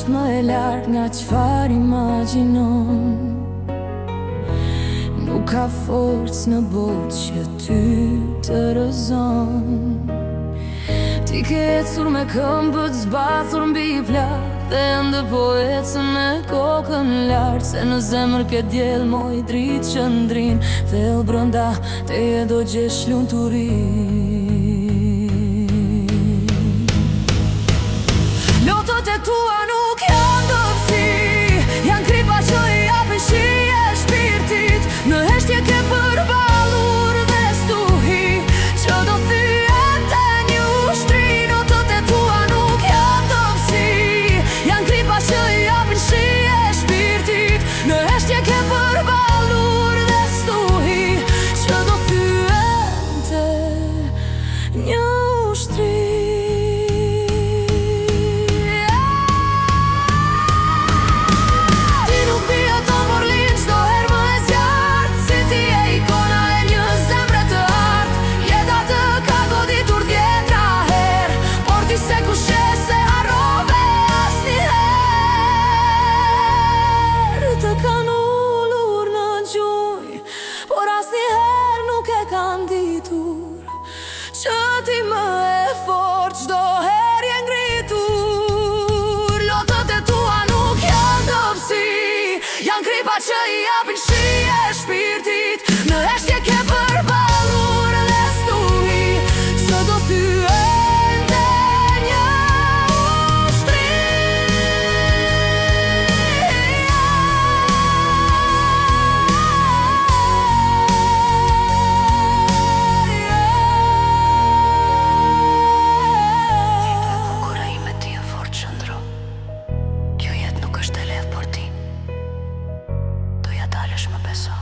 është më e lartë nga çfarë imagjinon. Nuk ka forcë në botë që ty të rëzon. Ti ke ecur me këmbët zbathur mbi plak, dhe ende po ecën me kokën lartë, se në zemër ke djel moj dritë që ndrin, thellë brënda teje do gjesh lumturinë. Lotët e tua nuk janë dobësi, janë kripa që i japin shije shpirtit. Në heshtje ke përballur dhe stuhi që do thyen te një ushtri. Lotët e tua nuk janë dobësi, janë kripa që i japin shije shpirtit. Në heshtje ke përballur dhe stuhi që do thyen te një ushtri. Që ti më e fort çdo herë je ngritur. Lotët e tua nuk janë dobësi, janë kripa që i japin shije shpirtit. Në heshtje ke përballur dhe stuhi që do thyen te një ushtri. Kjo jetë nuk është e lehtë për ti, do ja dalësh, më beso.